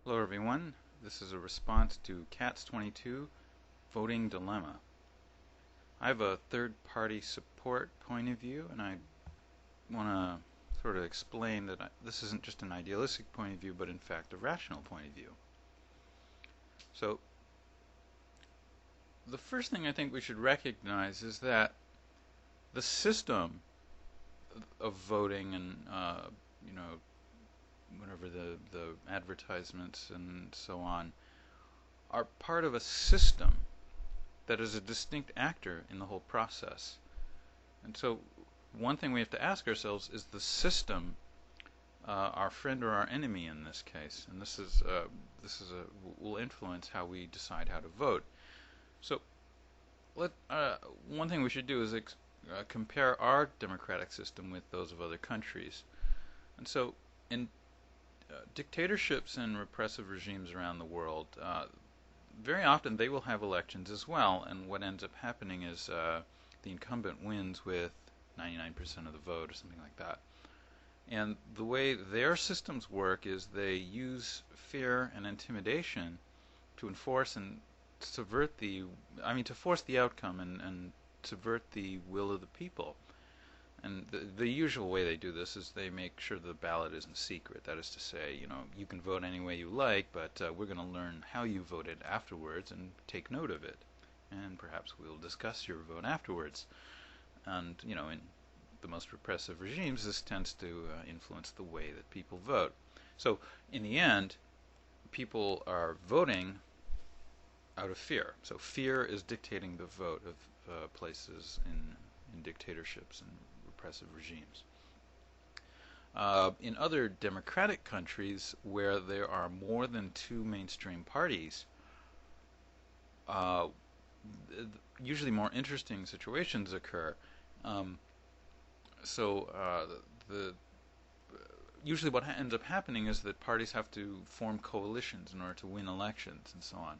Hello everyone, this is a response to CATS 22 Voting Dilemma. I have a third-party support point of view, and I want to sort of explain that this isn't just an idealistic point of view, but in fact a rational point of view. So the first thing I think we should recognize is that the system of voting and whatever the advertisements and so on are part of a system that is a distinct actor in the whole process. And so one thing we have to ask ourselves, is the system our friend or our enemy in this case? And this will influence how we decide how to vote. So one thing we should do is compare our democratic system with those of other countries. And so in dictatorships and repressive regimes around the world, very often they will have elections as well, and what ends up happening is the incumbent wins with 99% of the vote or something like that. And the way their systems work is they use fear and intimidation to enforce and subvert to force the outcome and subvert the will of the people. And the usual way they do this is they make sure the ballot isn't secret. That is to say, you can vote any way you like, but we're going to learn how you voted afterwards and take note of it. And perhaps we'll discuss your vote afterwards. And, in the most repressive regimes, this tends to influence the way that people vote. So, in the end, people are voting out of fear. So fear is dictating the vote of places in dictatorships and repressive regimes. In other democratic countries where there are more than two mainstream parties, usually more interesting situations occur. Usually what ends up happening is that parties have to form coalitions in order to win elections and so on.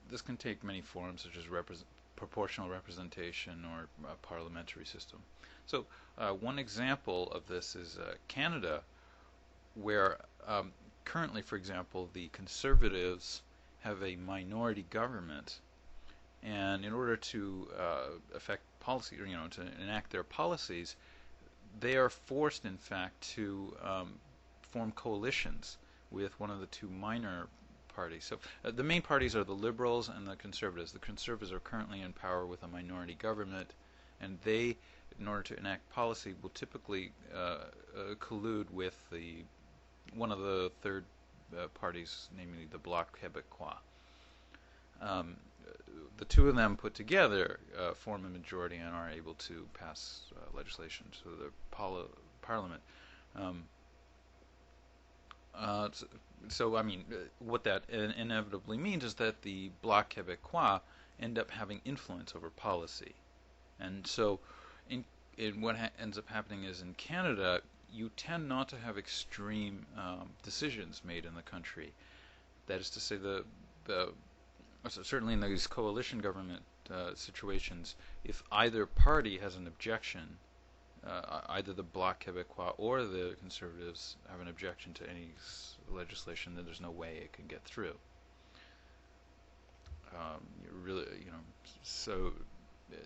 This can take many forms, such as proportional representation or a parliamentary system. So one example of this is Canada, where currently, for example, the Conservatives have a minority government, and in order to affect policy, to enact their policies, they are forced, in fact, to form coalitions with one of the two minor parties. So the main parties are the Liberals and the Conservatives. The Conservatives are currently in power with a minority government, and they, in order to enact policy, will typically collude with one of the third parties, namely the Bloc Québécois. The two of them put together form a majority and are able to pass legislation to the parliament. What that inevitably means is that the Bloc Québécois end up having influence over policy. And so what ends up happening is in Canada, you tend not to have extreme decisions made in the country. That is to say, certainly in these coalition government situations, if either party has an objection, either the Bloc Québécois or the Conservatives have an objection to any legislation, then there's no way it can get through. So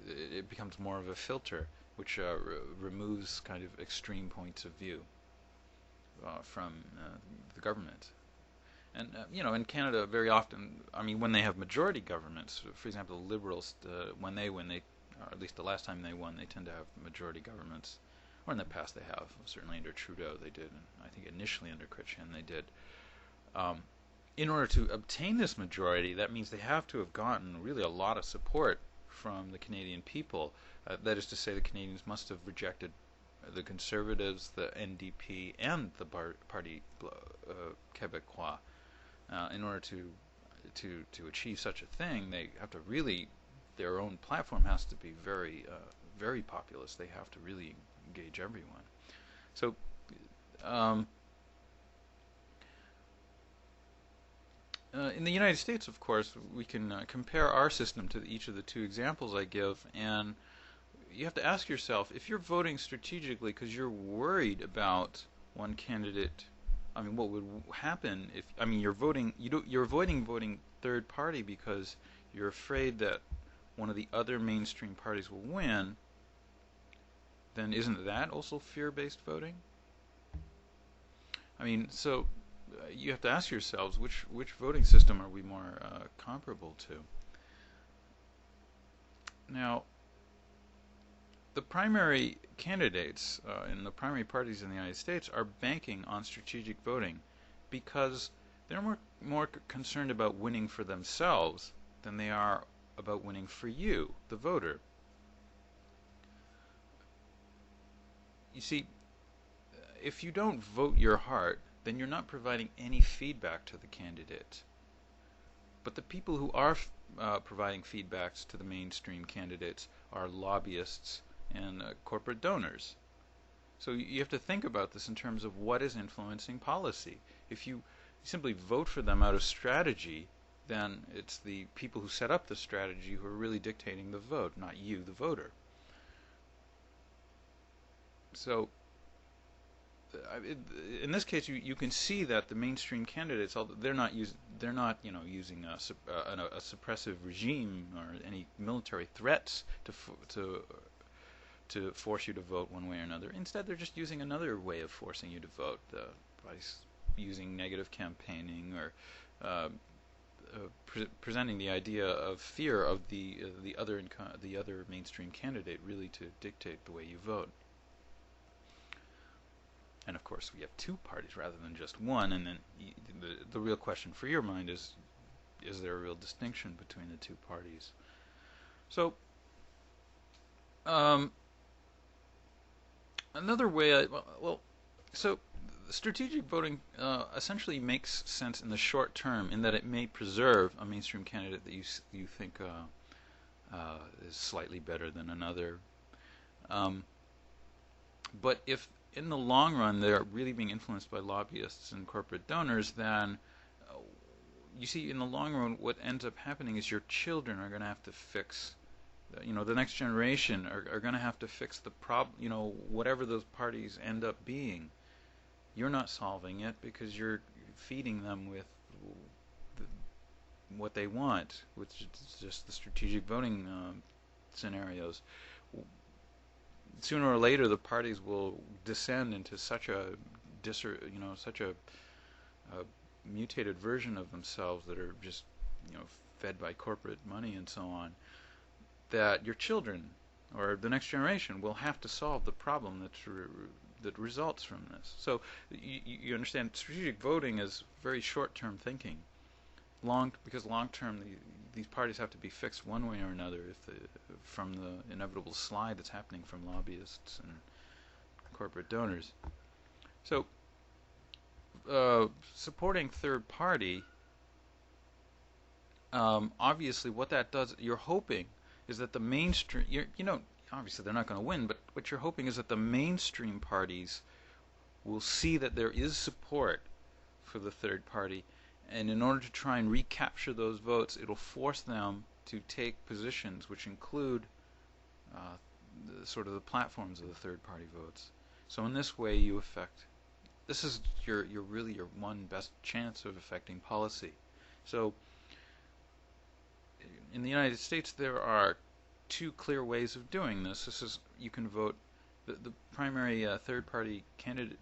it becomes more of a filter, which removes kind of extreme points of view from the government. And in Canada, very often, when they have majority governments, for example, the Liberals, when they win, or at least the last time they won, they tend to have majority governments. Or in the past they have. Certainly under Trudeau they did, and I think initially under Chrétien they did. In order to obtain this majority, that means they have to have gotten really a lot of support from the Canadian people. That is to say, the Canadians must have rejected the Conservatives, the NDP, and the Parti Québécois. In order to achieve such a thing, they have to really, their own platform has to be very, very populist. They have to really engage everyone. So, in the United States, of course, we can compare our system to each of the two examples I give, and you have to ask yourself, if you're voting strategically because you're worried about one candidate I mean, what would happen if, I mean, you're avoiding voting third party because you're afraid that one of the other mainstream parties will win, then isn't that also fear-based voting? I mean, so you have to ask yourselves which voting system are we more comparable to? Now, the primary candidates in the primary parties in the United States are banking on strategic voting because they're more concerned about winning for themselves than they are about winning for you, the voter. You see, if you don't vote your heart, then you're not providing any feedback to the candidate. But the people who are providing feedbacks to the mainstream candidates are lobbyists and corporate donors. So you have to think about this in terms of what is influencing policy. If you simply vote for them out of strategy, then it's the people who set up the strategy who are really dictating the vote, not you, the voter. So in this case, you can see that the mainstream candidates, they're not using a suppressive regime or any military threats to force you to vote one way or another. Instead, they're just using another way of forcing you to vote by using negative campaigning or presenting the idea of fear of the other mainstream candidate really to dictate the way you vote. And of course, we have two parties rather than just one. And then the real question for your mind is there a real distinction between the two parties? So another way, so strategic voting essentially makes sense in the short term in that it may preserve a mainstream candidate that you think is slightly better than another. But if in the long run they're really being influenced by lobbyists and corporate donors, then you see in the long run what ends up happening is your children are going to have to fix, the next generation are going to have to fix the problem, whatever those parties end up being. You're not solving it because you're feeding them with what they want, which is just the strategic voting scenarios. Sooner or later, the parties will descend into such a mutated version of themselves that are just, fed by corporate money and so on, that your children or the next generation will have to solve the problem that results from this. So you understand, strategic voting is very short-term thinking. Because long-term, these parties have to be fixed one way or another from the inevitable slide that's happening from lobbyists and corporate donors. So supporting third party, obviously what that does, you're hoping is that the mainstream, obviously they're not going to win, but what you're hoping is that the mainstream parties will see that there is support for the third party, and in order to try and recapture those votes, it'll force them to take positions which include the platforms of the third party votes. So in this way you affect, this is your one best chance of affecting policy. So in the United States there are two clear ways of doing this. You can vote the primary third party candidate,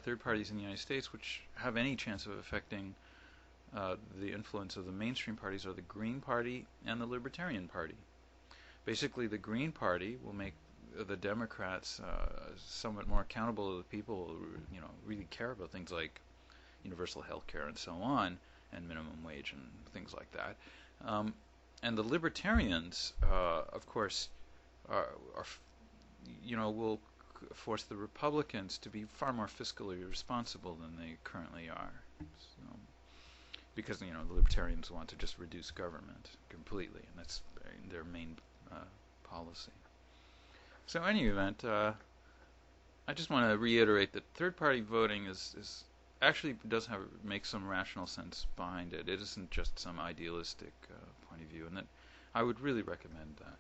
third parties in the United States which have any chance of affecting the influence of the mainstream parties are the Green Party and the Libertarian Party. Basically, the Green Party will make the Democrats somewhat more accountable to the people who, really care about things like universal health care and so on, and minimum wage and things like that. And the Libertarians, of course, will force the Republicans to be far more fiscally responsible than they currently are. So, because the Libertarians want to just reduce government completely, and that's their main policy. So in any event, I just want to reiterate that third-party voting is actually does make some rational sense behind it. It isn't just some idealistic point of view, and that I would really recommend that.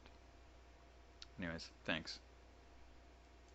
Anyways, thanks.